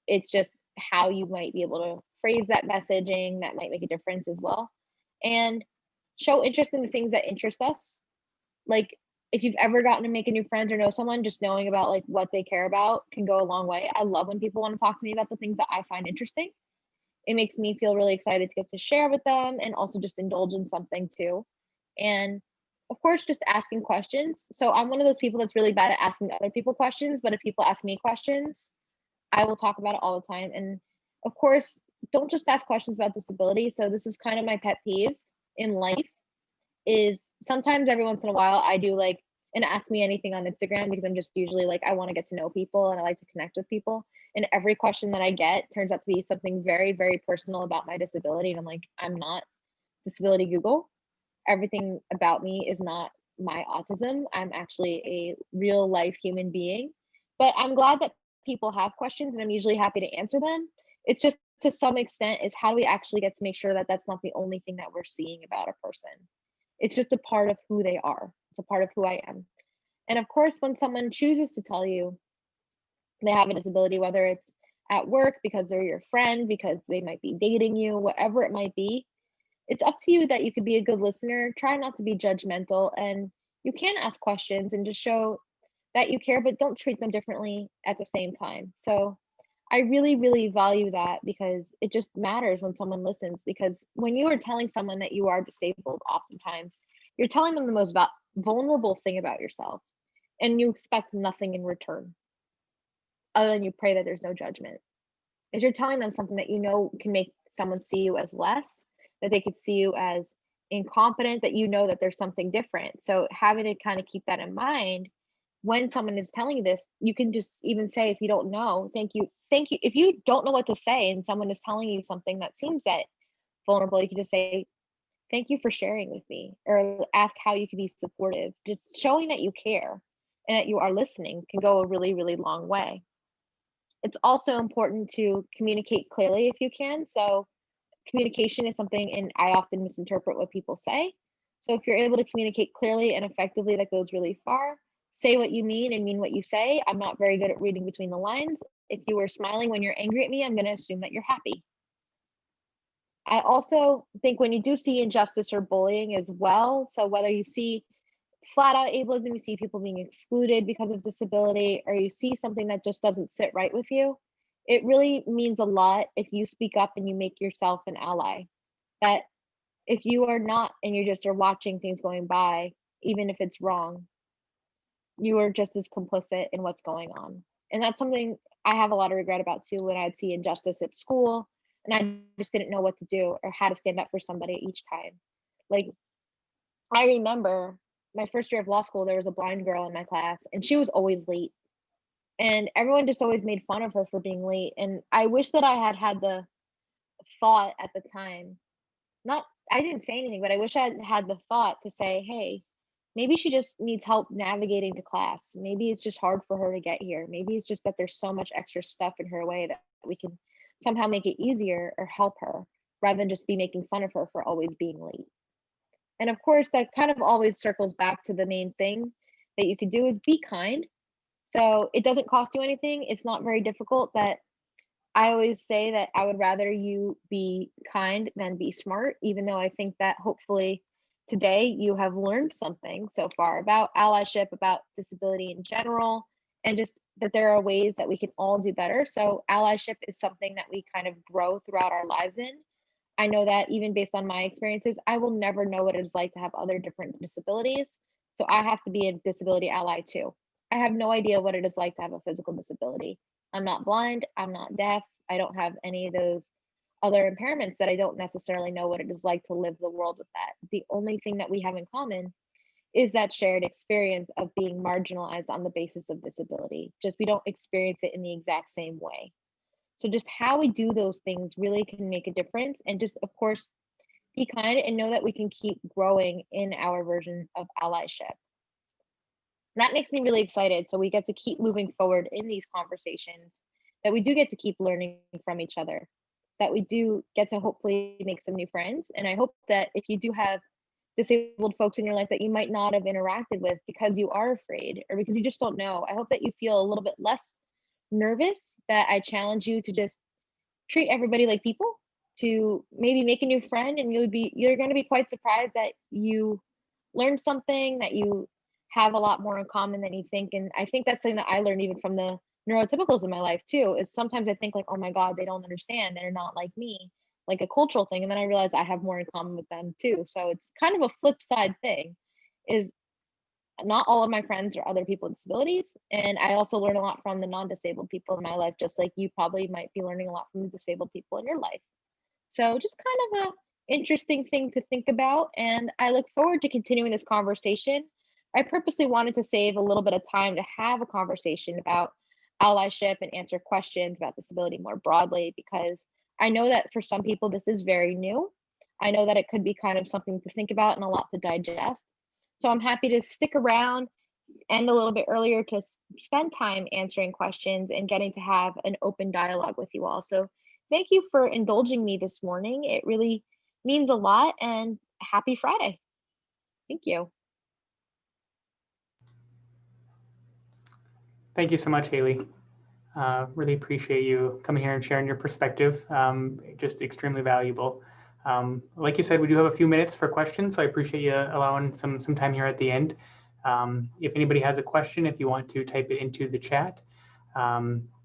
It's just how you might be able to phrase that messaging that might make a difference as well. And show interest in the things that interest us. Like if you've ever gotten to make a new friend or know someone, just knowing about like what they care about can go a long way. I love when people want to talk to me about the things that I find interesting. It makes me feel really excited to get to share with them and also just indulge in something too. And of course, just asking questions. So I'm one of those people that's really bad at asking other people questions, but if people ask me questions, I will talk about it all the time. And of course, don't just ask questions about disability. So this is kind of my pet peeve in life is sometimes every once in a while I do like an ask me anything on Instagram because I'm just usually like, I want to get to know people and I like to connect with people. And every question that I get turns out to be something very, very personal about my disability. And I'm like, I'm not disability Google. Everything about me is not my autism. I'm actually a real life human being. But I'm glad that people have questions and I'm usually happy to answer them. It's just to some extent is how do we actually get to make sure that that's not the only thing that we're seeing about a person. It's just a part of who they are. It's a part of who I am. And of course, when someone chooses to tell you they have a disability, whether it's at work because they're your friend, because they might be dating you, whatever it might be, it's up to you that you could be a good listener. Try not to be judgmental, and you can ask questions and just show that you care, but don't treat them differently at the same time. So I really, really value that because it just matters when someone listens. Because when you are telling someone that you are disabled, oftentimes you're telling them the most vulnerable thing about yourself, and you expect nothing in return other than you pray that there's no judgment. If you're telling them something that you know can make someone see you as less, that they could see you as incompetent, that you know that there's something different. So having to kind of keep that in mind when someone is telling you this, you can just even say, if you don't know, thank you. Thank you. If you don't know what to say and someone is telling you something that seems that vulnerable, you can just say, thank you for sharing with me, or ask how you can be supportive. Just showing that you care and that you are listening can go a really, really long way. It's also important to communicate clearly if you can. So communication is something, and I often misinterpret what people say. So if you're able to communicate clearly and effectively, that goes really far. Say what you mean and mean what you say. I'm not very good at reading between the lines. If you were smiling when you're angry at me, I'm going to assume that you're happy. I also think when you do see injustice or bullying as well, so whether you see flat out ableism, you see people being excluded because of disability, or you see something that just doesn't sit right with you, it really means a lot if you speak up and you make yourself an ally. That if you are not and you just are watching things going by, even if it's wrong, you are just as complicit in what's going on. And that's something I have a lot of regret about too, when I'd see injustice at school and I just didn't know what to do or how to stand up for somebody each time. Like, I remember my first year of law school, there was a blind girl in my class and she was always late. And everyone just always made fun of her for being late. And I wish that I had had the thought at the time, not, I didn't say anything, but I wish I had had the thought to say, hey, maybe she just needs help navigating to class. Maybe it's just hard for her to get here. Maybe it's just that there's so much extra stuff in her way that we can somehow make it easier or help her rather than just be making fun of her for always being late. And of course, that kind of always circles back to the main thing that you could do is be kind. So it doesn't cost you anything. It's not very difficult. That I always say that I would rather you be kind than be smart, even though I think that hopefully today you have learned something so far about allyship, about disability in general, and just that there are ways that we can all do better. So allyship is something that we kind of grow throughout our lives in. I know that even based on my experiences, I will never know what it is like to have other different disabilities. So I have to be a disability ally too. I have no idea what it is like to have a physical disability. I'm not blind, I'm not deaf, I don't have any of those other impairments that I don't necessarily know what it is like to live the world with that. The only thing that we have in common is that shared experience of being marginalized on the basis of disability. Just we don't experience it in the exact same way. So just how we do those things really can make a difference. And just, of course, be kind and know that we can keep growing in our version of allyship. That makes me really excited. So we get to keep moving forward in these conversations, that we do get to keep learning from each other, that we do get to hopefully make some new friends. And I hope that if you do have disabled folks in your life that you might not have interacted with because you are afraid or because you just don't know, I hope that you feel a little bit less nervous, that I challenge you to just treat everybody like people, to maybe make a new friend, and you're going to be quite surprised that you learned something, that you have a lot more in common than you think. And I think that's something that I learned even from the neurotypicals in my life too, is sometimes I think like, oh my God, they don't understand, they're not like me, like a cultural thing. And then I realize I have more in common with them too. So it's kind of a flip side thing, is not all of my friends are other people with disabilities. And I also learn a lot from the non-disabled people in my life, just like you probably might be learning a lot from the disabled people in your life. So just kind of a interesting thing to think about. And I look forward to continuing this conversation. I purposely wanted to save a little bit of time to have a conversation about allyship and answer questions about disability more broadly, because I know that for some people this is very new. I know that it could be kind of something to think about and a lot to digest. So I'm happy to stick around, end a little bit earlier, to spend time answering questions and getting to have an open dialogue with you all. So thank you for indulging me this morning. It really means a lot, and happy Friday. Thank you. Thank you so much, Haley. Really appreciate you coming here and sharing your perspective. Just extremely valuable. Like you said, we do have a few minutes for questions, so I appreciate you allowing some time here at the end. If anybody has a question, if you want to type it into the chat,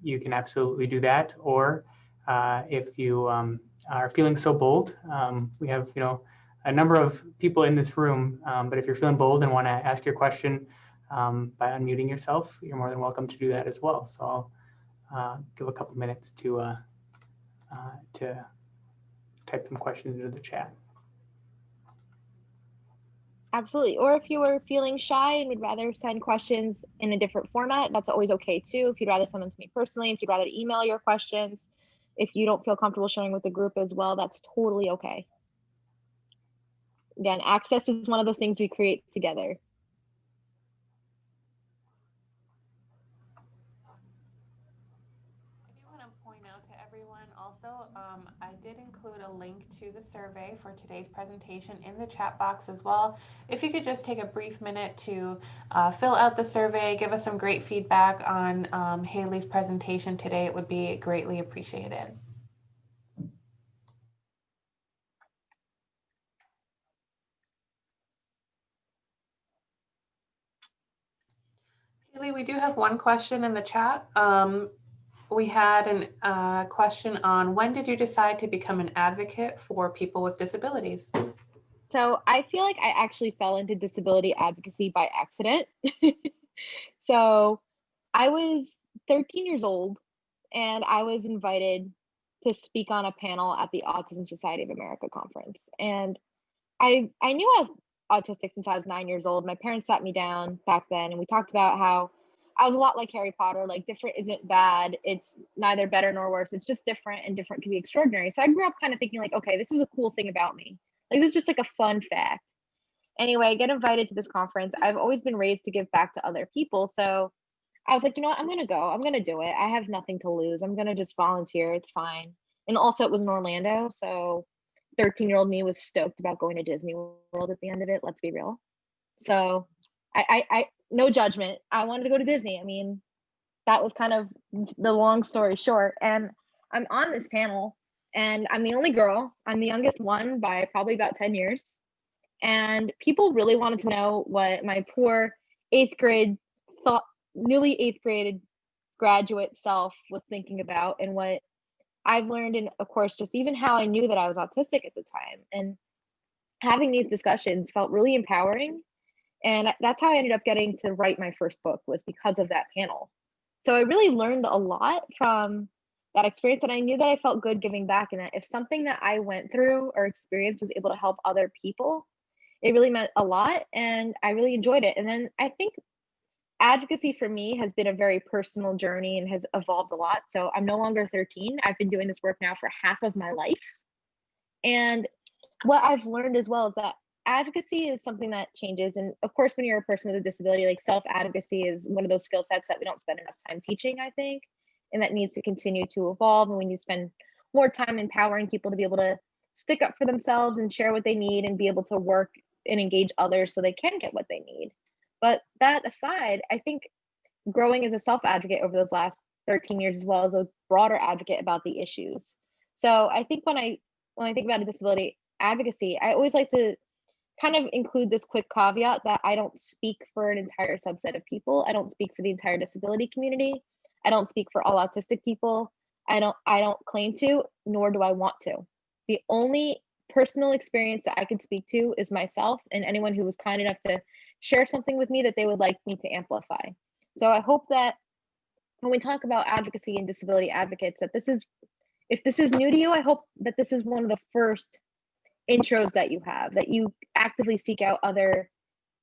you can absolutely do that. Or if you are feeling so bold, we have a number of people in this room, but if you're feeling bold and want to ask your question by unmuting yourself, you're more than welcome to do that as well. So I'll give a couple minutes to type some questions into the chat. Absolutely. Or if you were feeling shy and would rather send questions in a different format, that's always okay too. If you'd rather send them to me personally, if you'd rather email your questions, if you don't feel comfortable sharing with the group as well, that's totally okay. Again, access is one of those things we create together. Also, I did include a link to the survey for today's presentation in the chat box as well. If you could just take a brief minute to fill out the survey, give us some great feedback on Haley's presentation today, it would be greatly appreciated. Haley, we do have one question in the chat. We had a question on, when did you decide to become an advocate for people with disabilities? So I feel like I actually fell into disability advocacy by accident. So I was 13 years old and I was invited to speak on a panel at the Autism Society of America conference. And I knew I was autistic since I was 9 years old. My parents sat me down back then and we talked about how I was a lot like Harry Potter, like different isn't bad. It's neither better nor worse. It's just different, and different can be extraordinary. So I grew up kind of thinking like, okay, this is a cool thing about me. Like this is just like a fun fact. Anyway, I get invited to this conference. I've always been raised to give back to other people. So I was like, you know what, I'm gonna go. I'm gonna do it. I have nothing to lose. I'm gonna just volunteer. It's fine. And also it was in Orlando. So 13-year-old me was stoked about going to Disney World at the end of it, let's be real. So I no judgment. I wanted to go to Disney. I mean, that was kind of the long story short. And I'm on this panel and I'm the only girl. I'm the youngest one by probably about 10 years. And people really wanted to know what my poor newly eighth grade graduate self was thinking about and what I've learned. And of course, just even how I knew that I was autistic at the time. And having these discussions felt really empowering. And that's how I ended up getting to write my first book, was because of that panel. So I really learned a lot from that experience, and I knew that I felt good giving back, and that if something that I went through or experienced was able to help other people, it really meant a lot, and I really enjoyed it. And then I think advocacy for me has been a very personal journey and has evolved a lot. So I'm no longer 13. I've been doing this work now for half of my life. And what I've learned as well is that advocacy is something that changes. And of course, when you're a person with a disability, like self-advocacy is one of those skill sets that we don't spend enough time teaching, I think, and that needs to continue to evolve. And we need to spend more time empowering people to be able to stick up for themselves and share what they need and be able to work and engage others so they can get what they need. But that aside, I think growing as a self-advocate over those last 13 years, as well as a broader advocate about the issues. So I think when I think about a disability advocacy, I always like to kind of include this quick caveat that I don't speak for an entire subset of people. I don't speak for the entire disability community. I don't speak for all autistic people. I don't claim to, nor do I want to. The only personal experience that I can speak to is myself and anyone who was kind enough to share something with me that they would like me to amplify. So I hope that when we talk about advocacy and disability advocates, that if this is new to you, I hope that this is one of the first intros that you have, that you actively seek out other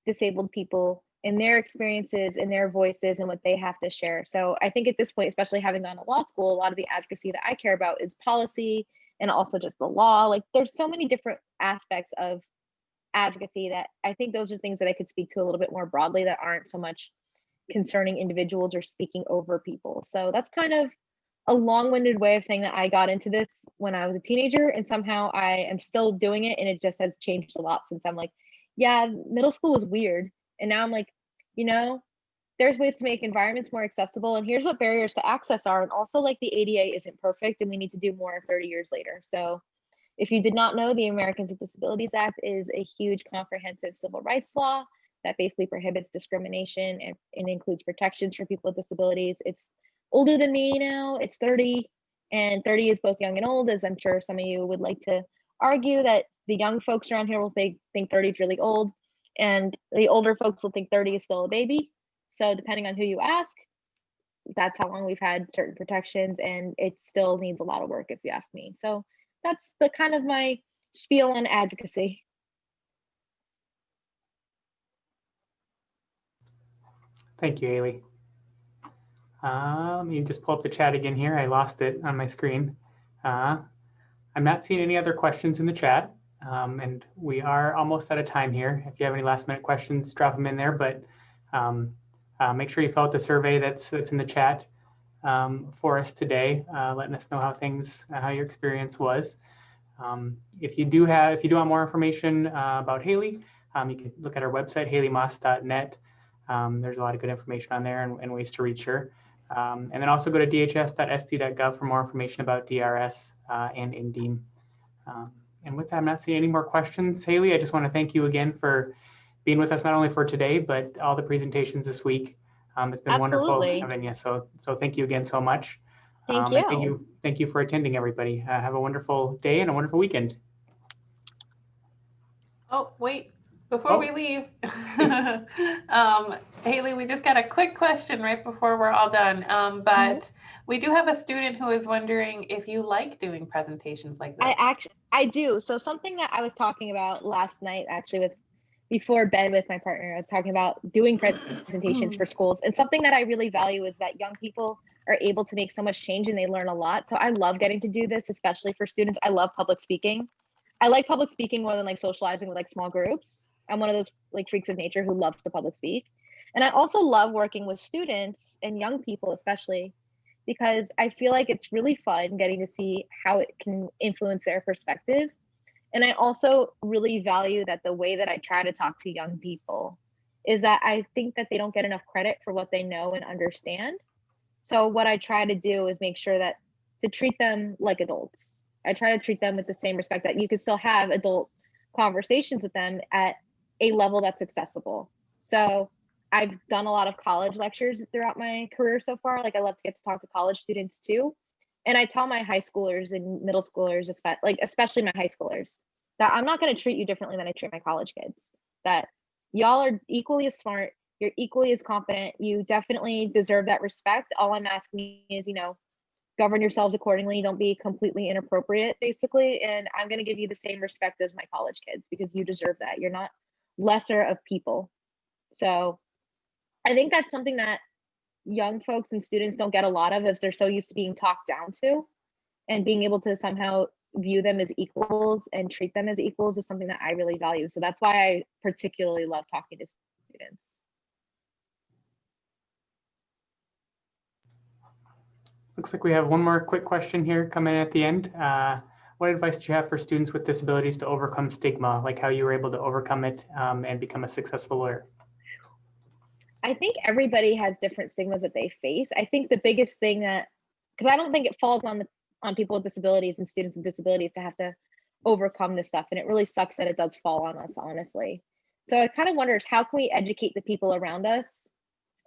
disabled people and their experiences and their voices and what they have to share. So I think at this point, especially having gone to law school, a lot of the advocacy that I care about is policy and also just the law. Like there's so many different aspects of advocacy that I think those are things that I could speak to a little bit more broadly that aren't so much concerning individuals or speaking over people. So that's kind of a long-winded way of saying that I got into this when I was a teenager, and somehow I am still doing it, and it just has changed a lot since I'm like, yeah, middle school was weird, and now I'm like, there's ways to make environments more accessible, and here's what barriers to access are, and also like the ADA isn't perfect, and we need to do more 30 years later. So if you did not know, the Americans with Disabilities Act is a huge comprehensive civil rights law that basically prohibits discrimination and includes protections for people with disabilities. It's older than me now, it's 30, and 30 is both young and old, as I'm sure some of you would like to argue that the young folks around here will think 30 is really old, and the older folks will think 30 is still a baby. So depending on who you ask, that's how long we've had certain protections, and it still needs a lot of work if you ask me. So that's the kind of my spiel on advocacy. Thank you, Haley. Let me just pull up the chat again here. I lost it on my screen. I'm not seeing any other questions in the chat, and we are almost out of time here. If you have any last minute questions, drop them in there, but make sure you fill out the survey that's in the chat for us today, letting us know how your experience was. If you do want more information about Haley, you can look at our website, haleymoss.net. There's a lot of good information on there and ways to reach her. And then also go to dhs.st.gov for more information about DRS and NDEAM. And with that, I'm not seeing any more questions. Haley, I just want to thank you again for being with us, not only for today, but all the presentations this week. It's been wonderful having you. So thank you again so much. Thank you. Thank you for attending, everybody. Have a wonderful day and a wonderful weekend. Oh, wait. Before we leave, Haley, we just got a quick question right before we're all done. But we do have a student who is wondering if you like doing presentations like this. I do. So something that I was talking about last night, actually, before bed with my partner, I was talking about doing presentations for schools. And something that I really value is that young people are able to make so much change and they learn a lot. So I love getting to do this, especially for students. I love public speaking. I like public speaking more than like socializing with like small groups. I'm one of those like freaks of nature who loves to public speak. And I also love working with students and young people, especially because I feel like it's really fun getting to see how it can influence their perspective. And I also really value that the way that I try to talk to young people is that I think that they don't get enough credit for what they know and understand. So what I try to do is make sure that to treat them like adults. I try to treat them with the same respect that you can still have adult conversations with them at a level that's accessible. So I've done a lot of college lectures throughout my career so far. Like I love to get to talk to college students too. And I tell my high schoolers and middle schoolers, especially my high schoolers, that I'm not going to treat you differently than I treat my college kids. That y'all are equally as smart, you're equally as confident, you definitely deserve that respect. All I'm asking is, govern yourselves accordingly, don't be completely inappropriate, basically. And I'm going to give you the same respect as my college kids because you deserve that. You're not lesser of people. So I think that's something that young folks and students don't get a lot of, if they're so used to being talked down to, and being able to somehow view them as equals and treat them as equals is something that I really value. So that's why I particularly love talking to students. Looks like we have one more quick question here coming at the end. What advice do you have for students with disabilities to overcome stigma, like how you were able to overcome it and become a successful lawyer? I think everybody has different stigmas that they face. I think the biggest thing because I don't think it falls on people with disabilities and students with disabilities to have to overcome this stuff. And it really sucks that it does fall on us, honestly. So I kind of wonder is how can we educate the people around us,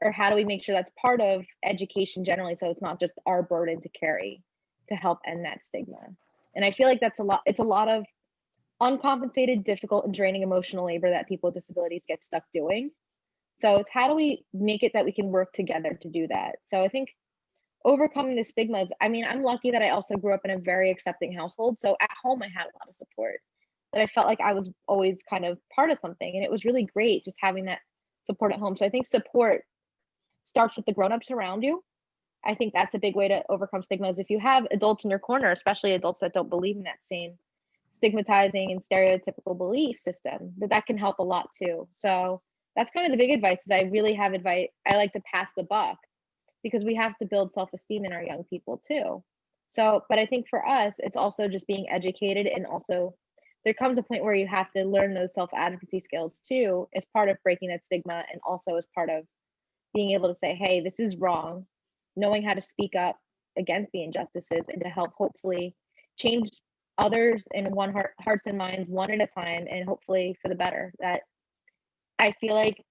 or how do we make sure that's part of education generally, so it's not just our burden to carry to help end that stigma. And I feel like it's a lot of uncompensated, difficult, and draining emotional labor that people with disabilities get stuck doing. So it's how do we make it that we can work together to do that? So I think overcoming the stigmas, I'm lucky that I also grew up in a very accepting household. So at home, I had a lot of support, that I felt like I was always kind of part of something. And it was really great just having that support at home. So I think support starts with the grownups around you. I think that's a big way to overcome stigmas. If you have adults in your corner, especially adults that don't believe in that same stigmatizing and stereotypical belief system, that can help a lot too. So that's kind of the big advice. Is I really have advice. I like to pass the buck because we have to build self-esteem in our young people too. So, but I think for us, it's also just being educated, and also there comes a point where you have to learn those self-advocacy skills too, as part of breaking that stigma, and also as part of being able to say, hey, this is wrong, knowing how to speak up against the injustices and to help hopefully change others in hearts and minds one at a time, and hopefully for the better. That I feel like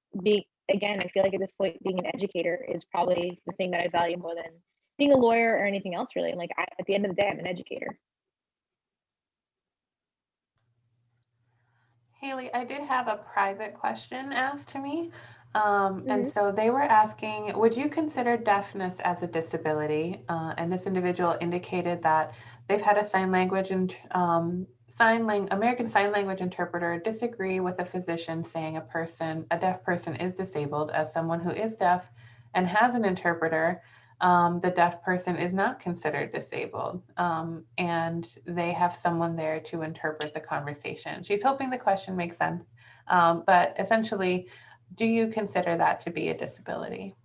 I feel like at this point, being an educator is probably the thing that I value more than being a lawyer or anything else, really. At the end of the day, I'm an educator. Haley, I did have a private question asked to me. And so they were asking, would you consider deafness as a disability? And this individual indicated that they've had a American Sign Language interpreter disagree with a physician saying a deaf person is disabled. As someone who is deaf and has an interpreter, the deaf person is not considered disabled, and they have someone there to interpret the conversation. She's hoping the question makes sense, but essentially, do you consider that to be a disability?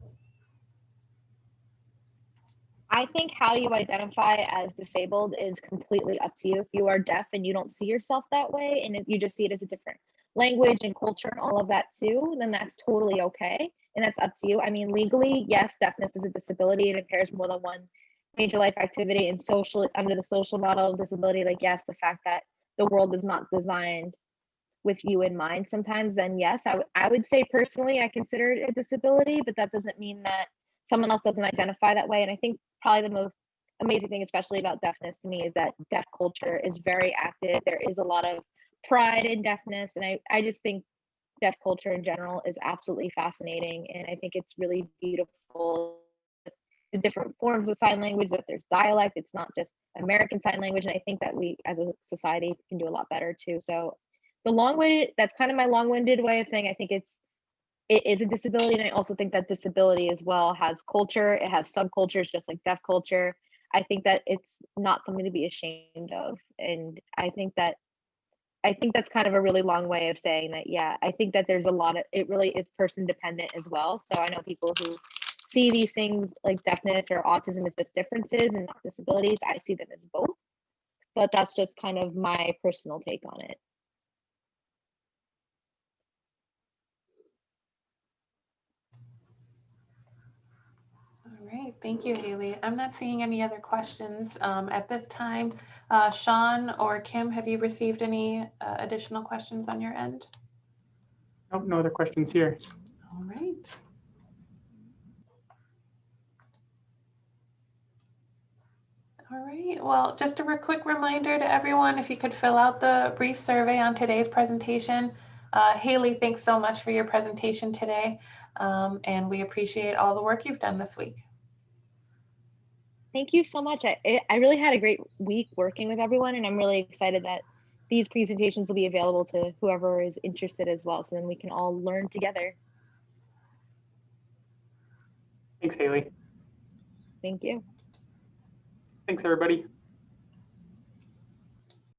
I think how you identify as disabled is completely up to you. If you are deaf and you don't see yourself that way, and if you just see it as a different language and culture and all of that too, then that's totally okay. And that's up to you. Legally, yes, deafness is a disability. It impairs more than one major life activity, and under the social model of disability, yes, the fact that the world is not designed with you in mind sometimes, then yes, I would say personally, I consider it a disability, but that doesn't mean that someone else doesn't identify that way. And I think probably the most amazing thing, especially about deafness to me, is that deaf culture is very active. There is a lot of pride in deafness. And I just think deaf culture in general is absolutely fascinating. And I think it's really beautiful, the different forms of sign language, that there's dialect, it's not just American Sign Language. And I think that we as a society can do a lot better too. So that's kind of my long-winded way of saying I think it is a disability. And I also think that disability as well has culture. It has subcultures, just like deaf culture. I think that it's not something to be ashamed of. And I think that's kind of a really long way of saying that, yeah, I think that there's it really is person dependent as well. So I know people who see these things like deafness or autism as just differences and not disabilities. I see them as both. but that's just kind of my personal take on it. All right, thank you, Haley. I'm not seeing any other questions at this time. Sean or Kim, have you received any additional questions on your end? Nope, no other questions here. All right. All right, well, just a quick reminder to everyone, if you could fill out the brief survey on today's presentation. Haley, thanks so much for your presentation today, and we appreciate all the work you've done this week. Thank you so much. I really had a great week working with everyone, and I'm really excited that these presentations will be available to whoever is interested as well, so then we can all learn together. Thanks, Haley. Thank you. Thanks, everybody.